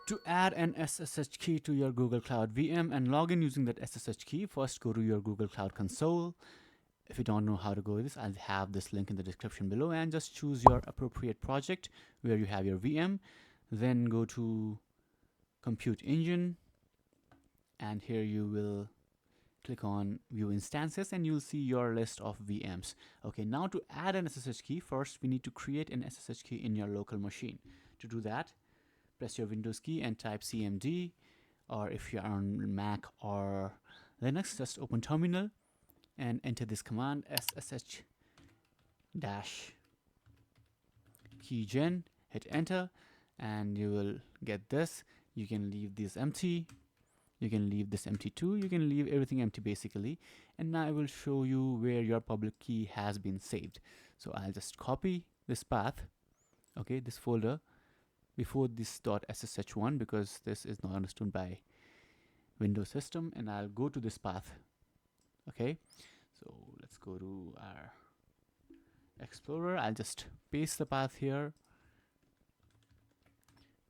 To add an SSH key to your Google Cloud VM and log in using that SSH key, first go to your Google Cloud console. If you don't know how to go with this, I'll have this link in the description below, and just choose your appropriate project where you have your VM. Then go to Compute Engine, and here you will click on View Instances and you'll see your list of VMs. Okay, now to add an SSH key, first we need to create an SSH key in your local machine. To do that, press your Windows key and type CMD, or if you're on Mac or Linux, just open terminal and enter this command SSH keygen, hit enter, and you will get this. You can leave this empty, you can leave this empty too, you can leave everything empty basically. And now I will show you where your public key has been saved. So I'll just copy this path, okay, this folder before this .ssh1, because this is not understood by Windows system, and I'll go to this path. Okay, so let's go to our Explorer. I'll just paste the path here,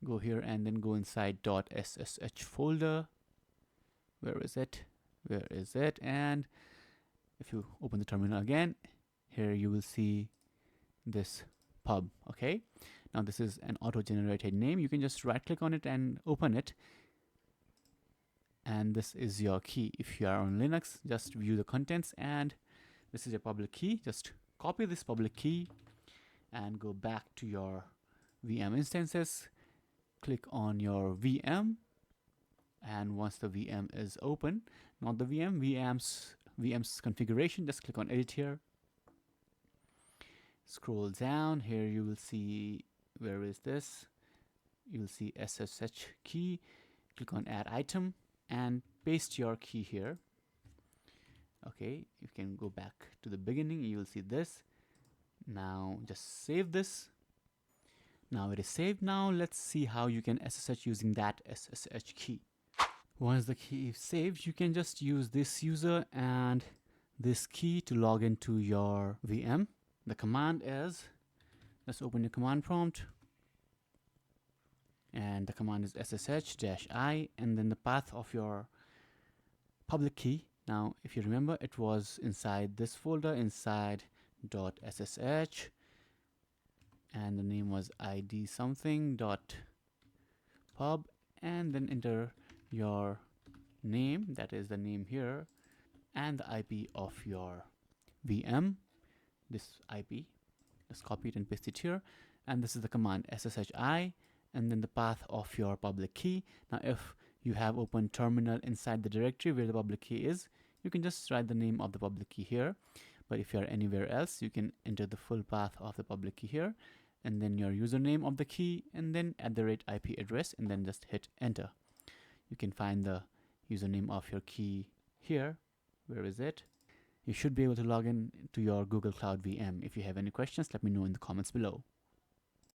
go here, and then go inside .ssh folder. Where is it? Where is it? And if you open the terminal again, here you will see this pub. Okay, now this is an auto-generated name. You can just right click on it and open it, and this is your key. If you are on Linux, just view the contents, and this is your public key. Just copy this public key and go back to your VM instances, click on your VM, and once the VM is open, not the VM's configuration, just click on edit here, scroll down. Here you will see, where is this? You will see SSH key. Click on add item and paste your key here. Okay, you can go back to the beginning, you will see this. Now just save this. Now it is saved. Now let's see how you can SSH using that SSH key. Once the key is saved, you can just use this user and this key to log into your VM. The command is, let's open the command prompt, and the command is ssh-i, and then the path of your public key. Now if you remember, it was inside this folder, inside .ssh, and the name was id something .pub, and then enter your name, that is the name here, and the IP of your VM. This IP, just copy it and paste it here, and this is the command ssh-i, and then the path of your public key. Now if you have open terminal inside the directory where the public key is, you can just write the name of the public key here, but if you are anywhere else, you can enter the full path of the public key here, and then your username of the key, and then @IP address, and then just hit enter. You can find the username of your key here. Where is it? You should be able to log in to your Google Cloud VM. If you have any questions, let me know in the comments below.